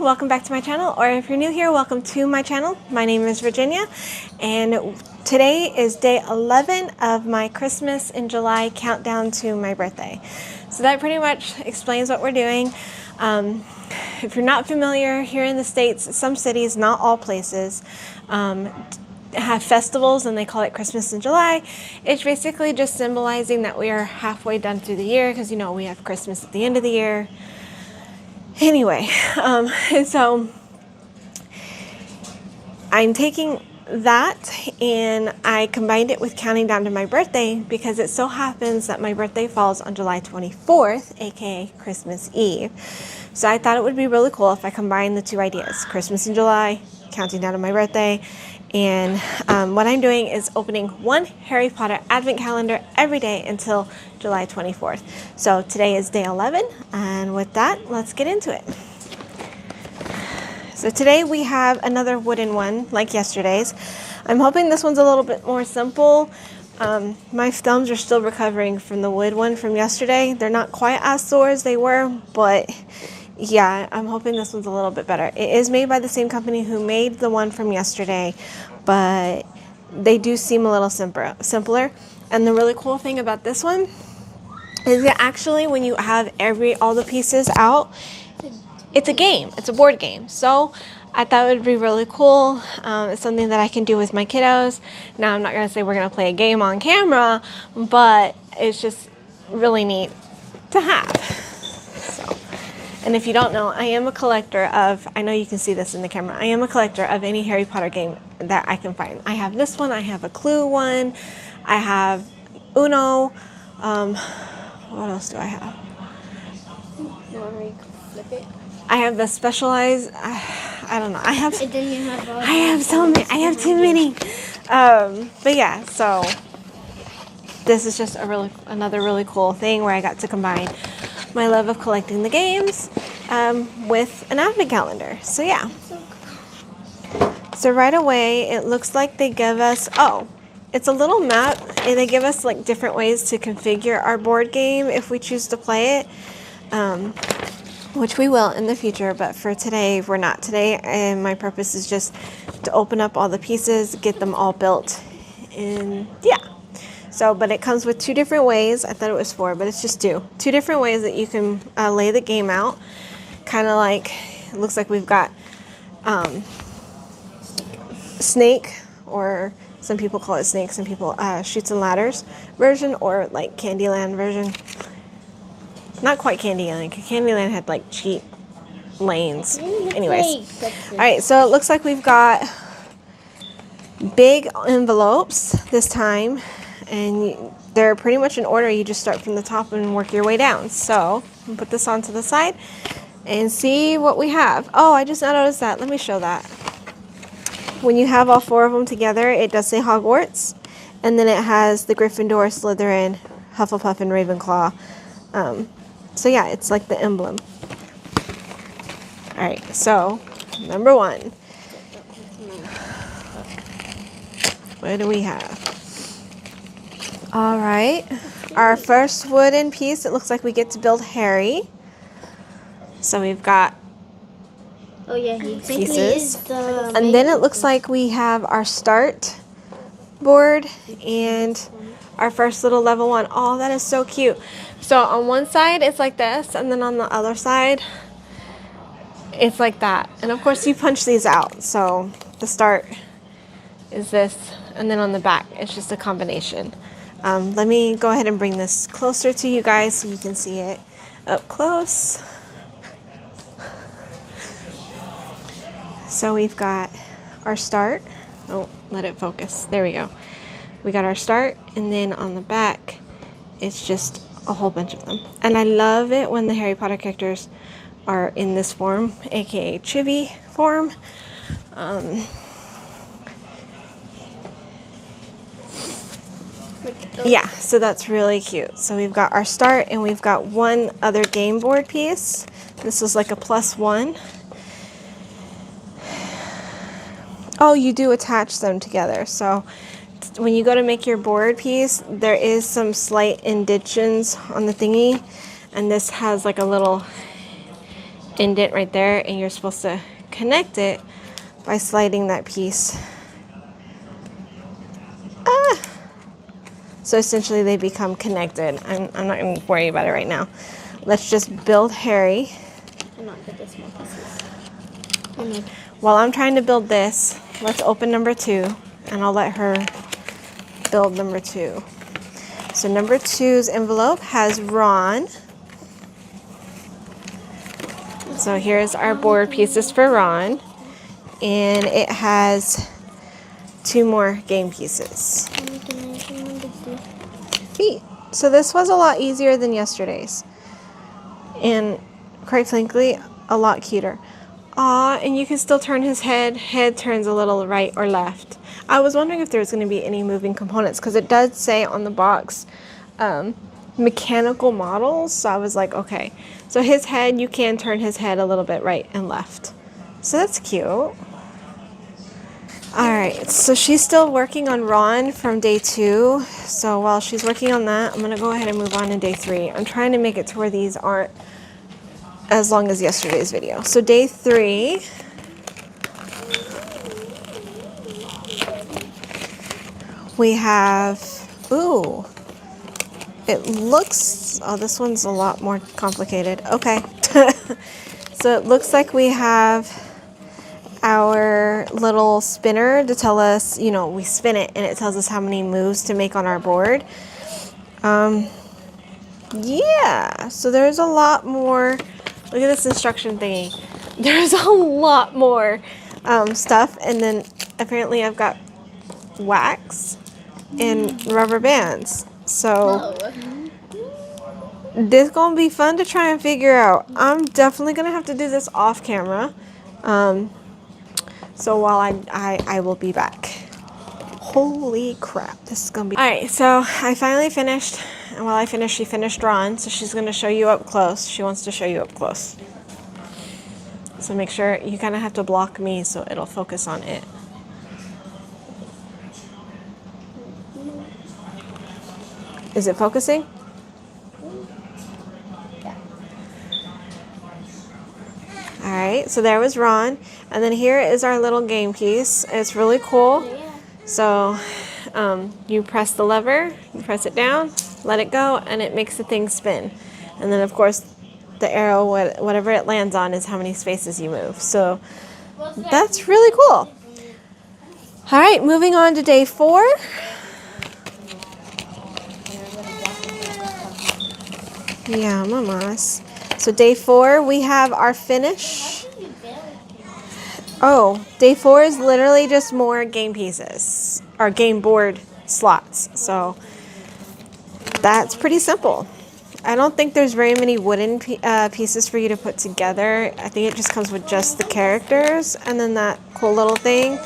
welcome back to my channel, or if you're new here, welcome to my channel. My name is Virginia, and today is day 11 of my Christmas in July countdown to my birthday. So that pretty much explains what we're doing. If you're not familiar, here in the States, some cities, not all places, have festivals and they call it Christmas in July. It's basically just symbolizing that we are halfway done through the year, because we have Christmas at the end of the year. Anyway, so I'm taking that and I combined it with counting down to my birthday, because it so happens that my birthday falls on July 24th, aka Christmas Eve. So I thought it would be really cool if I combine the two ideas, Christmas in July, counting down to my birthday. And what I'm doing is opening one Harry Potter advent calendar every day until July 24th. So today is day 11, and with that, let's get into it. So today we have another wooden one like yesterday's. I'm hoping this one's a little bit more simple. My thumbs are still recovering from the wood one from yesterday. They're not quite as sore as they were, but yeah, I'm hoping this one's a little bit better. It is made by the same company who made the one from yesterday, but they do seem a little simpler. And the really cool thing about this one is that actually when you have all the pieces out, it's a game. It's a board game. So I thought it would be really cool. It's something that I can do with my kiddos. Now, I'm not going to say we're going to play a game on camera, but it's just really neat to have. And if you don't know, I am a collector of, I know you can see this in the camera, I am a collector of any Harry Potter game that I can find. I have this one, I have a Clue one, I have Uno, what else do I have? You want me to flip it? I have the Specialized, I don't know, I have so many, I have too many. But yeah, so this is just another really cool thing where I got to combine my love of collecting the games with an advent calendar. So yeah. So right away, it looks like they give us, it's a little map, and they give us like different ways to configure our board game if we choose to play it, which we will in the future, but for today, we're not today, and my purpose is just to open up all the pieces, get them all built, and yeah. So, but it comes with two different ways. I thought it was four, but it's just two. Two different ways that you can lay the game out. Kind of like, it looks like we've got Snake, or some people call it Snake, some people Chutes and Ladders version, or like Candyland version. Not quite Candyland, because Candyland had like cheat lanes. Anyways. All right, so it looks like we've got big envelopes this time. And they're pretty much in order. You just start from the top and work your way down. So, I'll put this onto the side and see what we have. Oh, I just noticed that. Let me show that. When you have all four of them together, it does say Hogwarts. And then it has the Gryffindor, Slytherin, Hufflepuff, and Ravenclaw. So yeah, it's like the emblem. Alright, so, number one. What do we have? All right, our first wooden piece, it looks like we get to build Harry. So we've got pieces. And then it looks like we have our start board and our first little level one. Oh, that is so cute. So on one side, it's like this, and then on the other side, it's like that. And of course, you punch these out. So the start is this, and then on the back, it's just a combination. Let me go ahead and bring this closer to you guys so you can see it up close. So we've got our start. Oh, let it focus. There we go. We got our start, and then on the back, it's just a whole bunch of them. And I love it when the Harry Potter characters are in this form, aka chibi form. Yeah, so that's really cute. So we've got our start, and we've got one other game board piece. This was like a +1. Oh, you do attach them together. So when you go to make your board piece, there is some slight indentions on the thingy, and this has like a little indent right there, and you're supposed to connect it by sliding that piece. So essentially they become connected. I'm not going to worry about it right now. Let's just build Harry. I'm not good at small pieces. While I'm trying to build this, let's open number 2, and I'll let her build number 2. So number 2's envelope has Ron. So here's our board pieces for Ron, and it has 2 more game pieces. Feet. So this was a lot easier than yesterday's, and quite frankly, a lot cuter. Aw, and you can still turn his head. Head turns a little right or left. I was wondering if there was going to be any moving components, because it does say on the box mechanical models. So I was like, okay. So his head, you can turn his head a little bit right and left. So that's cute. All right, so she's still working on Ron from day 2. So while she's working on that, I'm going to go ahead and move on to day 3. I'm trying to make it to where these aren't as long as yesterday's video. So day 3, we have, ooh, it looks, oh, this one's a lot more complicated. Okay. So it looks like we have our little spinner to tell us, you know, we spin it and it tells us how many moves to make on our board. Yeah, so there's a lot more. Look at this instruction thingy. There's a lot more stuff, and then apparently I've got wax and rubber bands. So this is gonna be fun to try and figure out. I'm definitely gonna have to do this off camera. So while I will be back. Holy crap, this is gonna be. All right, so I finally finished, and while I finished, she finished Ron, so she's gonna show you up close. She wants to show you up close. So make sure you kind of have to block me so it'll focus on it. Is it focusing? Yeah. All right, so there was Ron, and then here is our little game piece. It's really cool. Yeah. So you press the lever, you press it down, let it go, and it makes the thing spin. And then of course the arrow, whatever it lands on, is how many spaces you move. So that's really cool. All right, moving on to day 4. Yeah, mamas. So day 4, we have our finish. Oh, day 4 is literally just more game pieces, or game board slots. So that's pretty simple. I don't think there's very many wooden pieces for you to put together. I think it just comes with just the characters and then that cool little thing.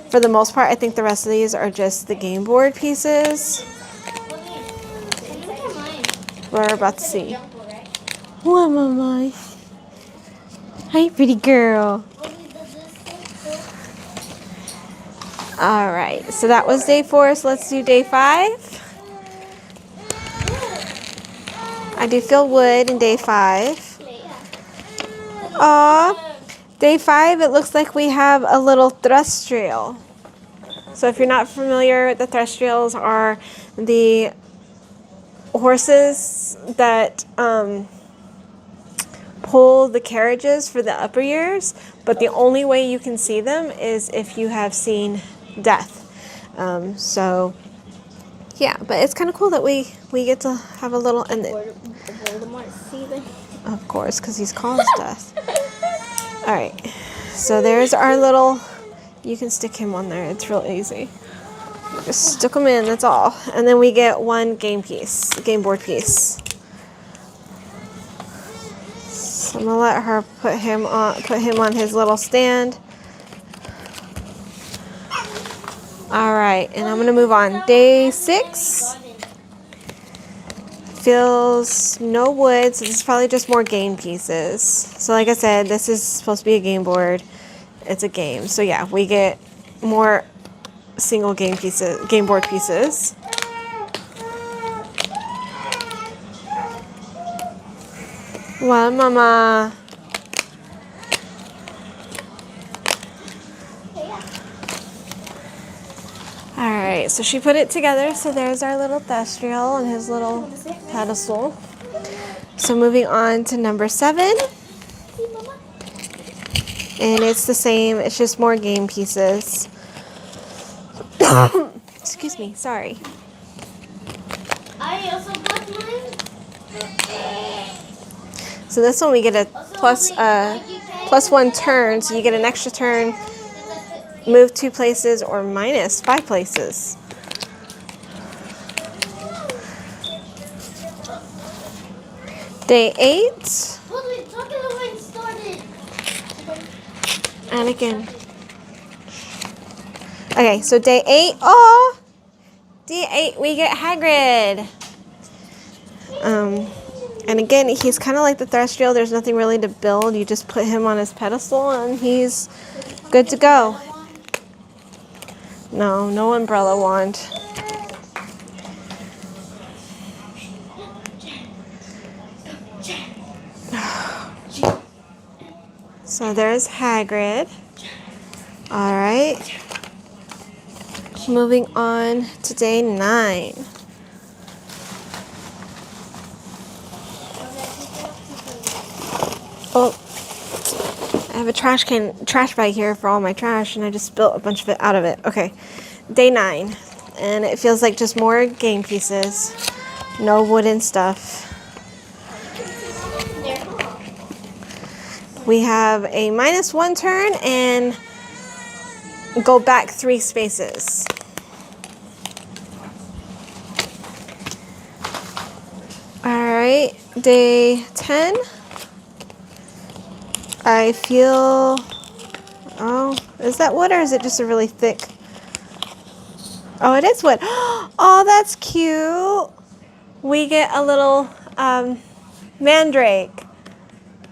For the most part, I think the rest of these are just the game board pieces. We're about to see. What, mama? Hi, pretty girl. All right, so that was day 4, so let's do day 5. I do feel wood in day 5. Aw, day 5, it looks like we have a little thrustrail. So if you're not familiar, the thrustrails are the horses that pull the carriages for the upper years, but the only way you can see them is if you have seen Death. So yeah, but it's kind of cool that we get to have a little, and Voldemort season. of course, because he's caused Death. All right, so there's our little. You can stick him on there. It's real easy. Just stick them in. That's all. And then we get one game piece, game board piece. So I'm gonna let her put him on his little stand. All right, and I'm gonna move on. Day 6 feels no wood, so this is probably just more game pieces. So like I said, this is supposed to be a game board. It's a game, so yeah, we get more single game pieces, game board pieces. Well, mama. Alright, so she put it together. So there's our little Thestriel and his little pedestal. So moving on to number 7. See, Mama? And it's the same, it's just more game pieces. Excuse me, sorry. I also got mine. So this one we get a plus 1 turn, so you get an extra turn, move 2 places, or minus 5 places. Day 8. Anakin. Okay, so day 8. Oh! Day 8, we get Hagrid. And again, he's kind of like the Thestriel. There's nothing really to build. You just put him on his pedestal and he's good to go. No umbrella wand. So there's Hagrid. All right. Moving on to day 9. Oh, I have a trash bag here for all my trash, and I just spilled a bunch of it out of it. Okay, day 9, and it feels like just more game pieces, no wooden stuff. We have a minus 1 turn and go back 3 spaces. All right, day 10. I feel, oh, is that wood or is it just a really thick? Oh, it is wood. Oh, that's cute. We get a little mandrake.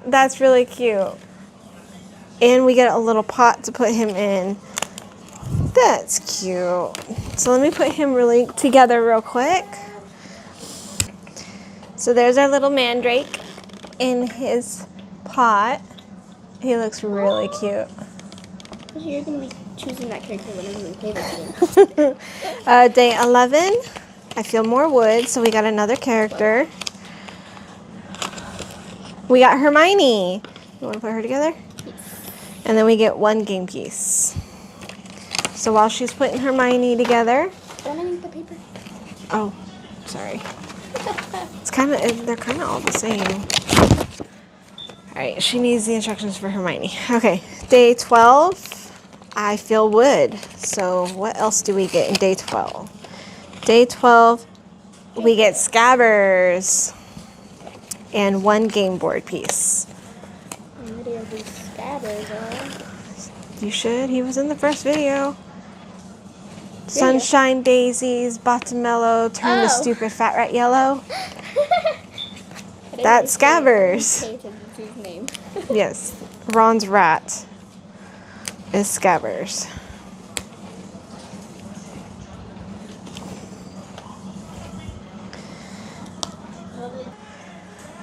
That's really cute. And we get a little pot to put him in. That's cute. So let me put him really together real quick. So there's our little mandrake in his pot. He looks really cute. You're going to be choosing that character whenever we play this game. Day 11, I feel more wood, so we got another character. We got Hermione. You want to put her together? Yes. And then we get 1 game piece. So while she's putting Hermione together... Underneath the paper. Oh, sorry. They're kind of all the same. All right, she needs the instructions for Hermione. Okay, day 12, I feel wood. So what else do we get in day 12? Day 12, we get Scabbers and 1 game board piece. I'm ready to do Scabbers. You should. He was in the first video. Sunshine Daisies, Bottomello, Turn the Stupid Fat Rat Yellow. That's Scabbers. Pay attention to his name. Yes, Ron's rat is Scabbers.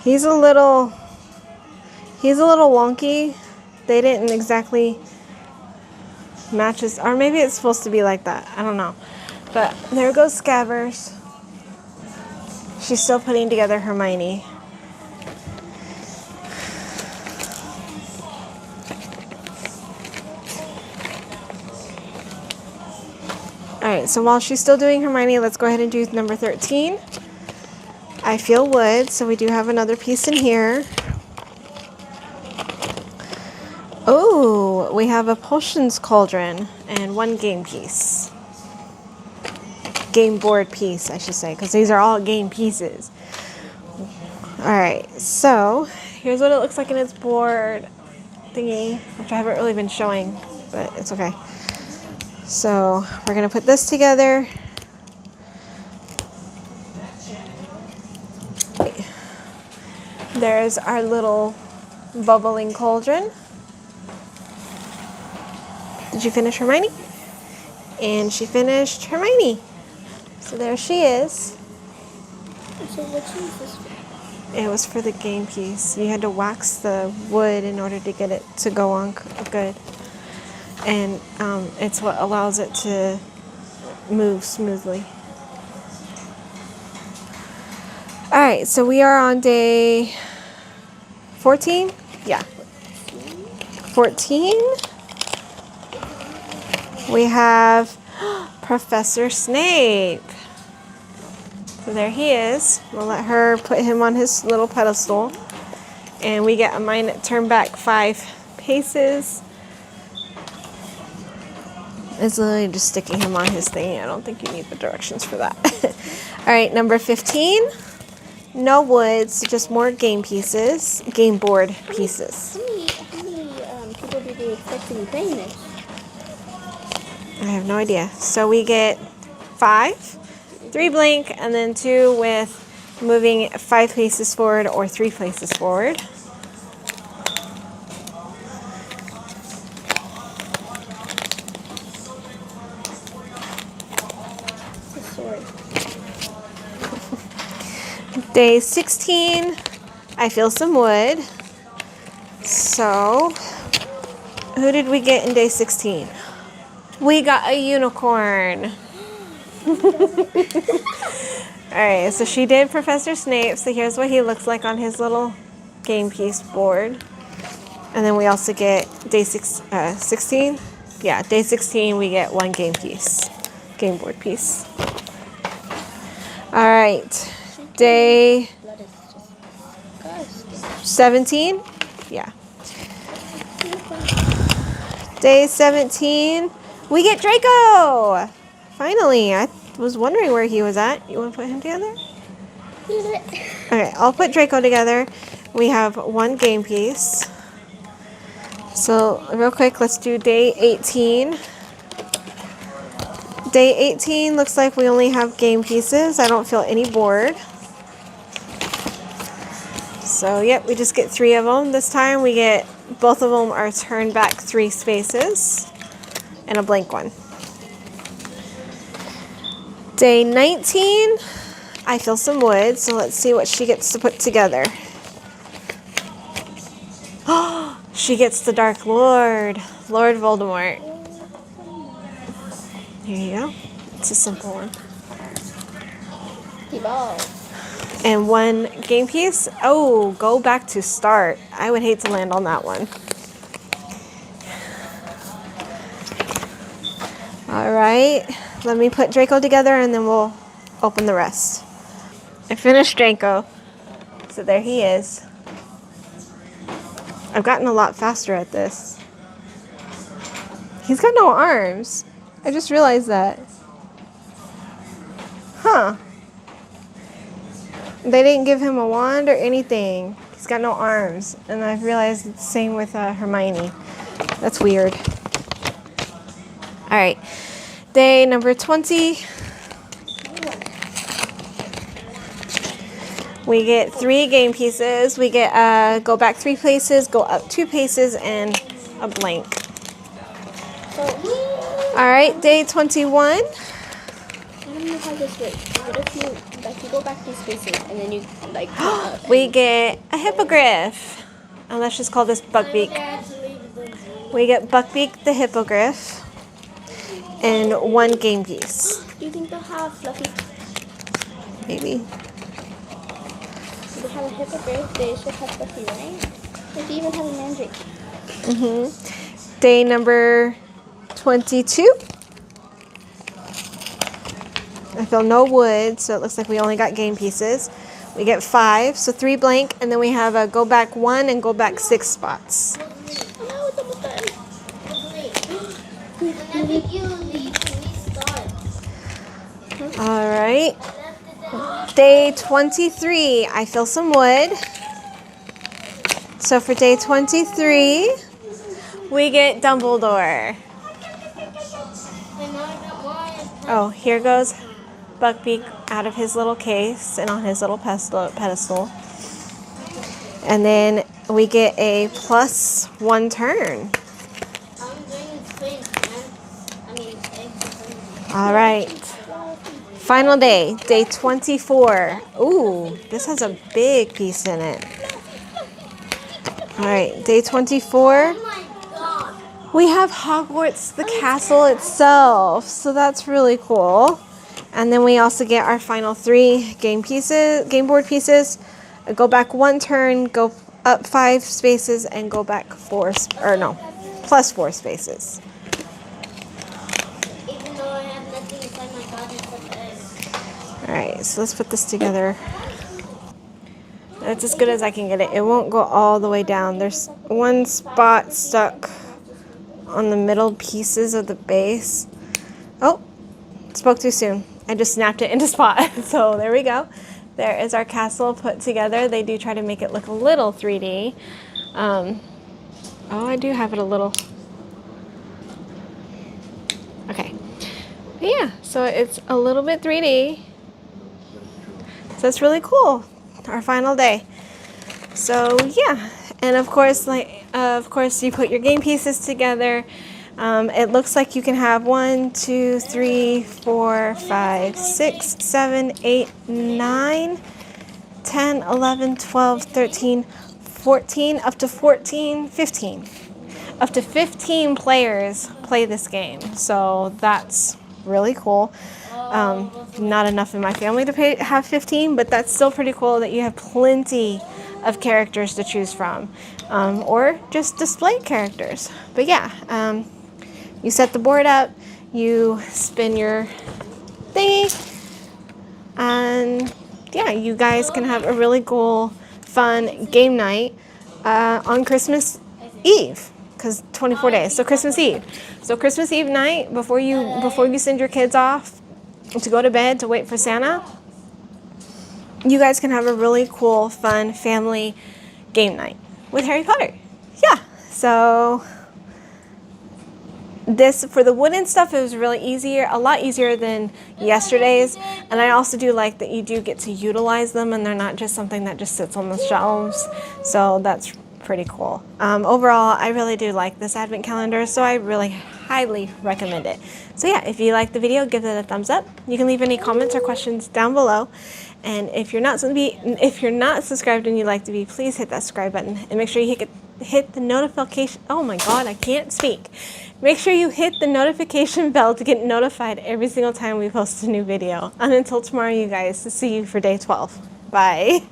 He's a little wonky. They didn't exactly match his, or maybe it's supposed to be like that. I don't know. But there goes Scabbers. She's still putting together Hermione. Alright, so while she's still doing Hermione, let's go ahead and do number 13. I feel wood, so we do have another piece in here. Oh, we have a potions cauldron and 1 game piece. Game board piece, I should say, because these are all game pieces. Alright, so here's what it looks like in its board thingy, which I haven't really been showing, but it's okay. So we're going to put this together. There's our little bubbling cauldron. Did you finish Hermione? And she finished Hermione. So there she is. So which one is this for? It was for the game piece. You had to wax the wood in order to get it to go on good. And it's what allows it to move smoothly. All right, so we are on day 14? Yeah. 14. We have Professor Snape. So there he is. We'll let her put him on his little pedestal. And we get a mine turn back 5 paces. It's literally just sticking him on his thing. I don't think you need the directions for that. All right, number 15. No woods, just more game pieces, game board pieces. How many people do they expect to be playing this? I have no idea. So we get 5, 3 blank, and then 2 with moving 5 places forward or 3 places forward. Sword. Day 16, I feel some wood. So, who did we get in day 16? We got a unicorn. Alright, so she did Professor Snape. So here's what he looks like on his little game piece board. And then we also get day 16. Yeah, day 16 we get 1 game piece. Game board piece. Alright. Day 17? Yeah. Day 17, we get Draco! Finally, I was wondering where he was at. You want to put him together? Okay, I'll put Draco together. We have 1 game piece. So, real quick, let's do day 18. Day 18 looks like we only have game pieces. I don't feel any board. So, yep, we just get 3 of them. This time we get, both of them are turned back 3 spaces and a blank one. Day 19, I feel some wood, so let's see what she gets to put together. Oh, she gets the Dark Lord, Lord Voldemort. Here you go. It's a simple one. Evolve. And 1 game piece. Oh, go back to start. I would hate to land on that one. All right. Let me put Draco together and then we'll open the rest. I finished Draco. So there he is. I've gotten a lot faster at this. He's got no arms. I just realized that. Huh. They didn't give him a wand or anything. He's got no arms. And I've realized it's the same with Hermione. That's weird. All right. Day number 20. We get 3 game pieces. We get go back 3 places, go up 2 paces, and a blank. All right, day 21. I don't know how this works. What if you go back these spaces and then you We get a hippogriff. And let's just call this Buckbeak. We get Buckbeak the hippogriff and 1 game piece. Do you think they'll have Fluffy? Maybe. They have a hippogriff, they should have Fluffy, right? Like they even have a mandrake. Day number 22. I feel no wood, so it looks like we only got game pieces. We get 5, so 3 blank, and then we have a go back 1 and go back 6 spots. Oh no, it's almost done. All right. Day 23, I feel some wood. So for day 23, we get Dumbledore. Oh, here goes Buckbeak out of his little case and on his little pedestal. And then we get a +1 turn. All right. Final day, day 24. Ooh, this has a big piece in it. All right, day 24. We have Hogwarts, the castle itself, so that's really cool. And then we also get our final 3 game board pieces. Go back 1 turn, go up 5 spaces, and go back plus 4 spaces. Even though I have nothing inside my body but eggs. All right, so let's put this together. That's as good as I can get it. It won't go all the way down. There's one spot stuck on the middle pieces of the base. Oh, spoke too soon. I just snapped it into spot. So there we go. There is our castle put together. They do try to make it look a little 3D. Oh, I do have it a little. Okay. But yeah, so it's a little bit 3D. So it's really cool. Our final day. So yeah, and of course, you put your game pieces together. It looks like you can have 1, 2, 3, 4, 5, 6, 7, 8, 9, 10, 11, 12, 13, 14, up to 14, 15. Up to 15 players play this game. So that's really cool. Not enough in my family to have 15, but that's still pretty cool that you have plenty of characters to choose from, or just display characters. But yeah, you set the board up, you spin your thingy, and yeah, you guys can have a really cool, fun game night on Christmas Eve, because 24 days, so Christmas Eve. So Christmas Eve night, before you send your kids off to go to bed to wait for Santa, you guys can have a really cool, fun family game night with Harry Potter. Yeah, so this, for the wooden stuff, it was really a lot easier than yesterday's. And I also do like that you do get to utilize them and they're not just something that just sits on the shelves. So that's pretty cool. Overall, I really do like this advent calendar, so I really highly recommend it. So yeah, if you like the video, give it a thumbs up. You can leave any comments or questions down below. And if you're not subscribed and you'd like to be, please hit that subscribe button and make sure you hit the notification. Oh my God, I can't speak. Make sure you hit the notification bell to get notified every single time we post a new video. And until tomorrow, you guys, see you for day 12. Bye.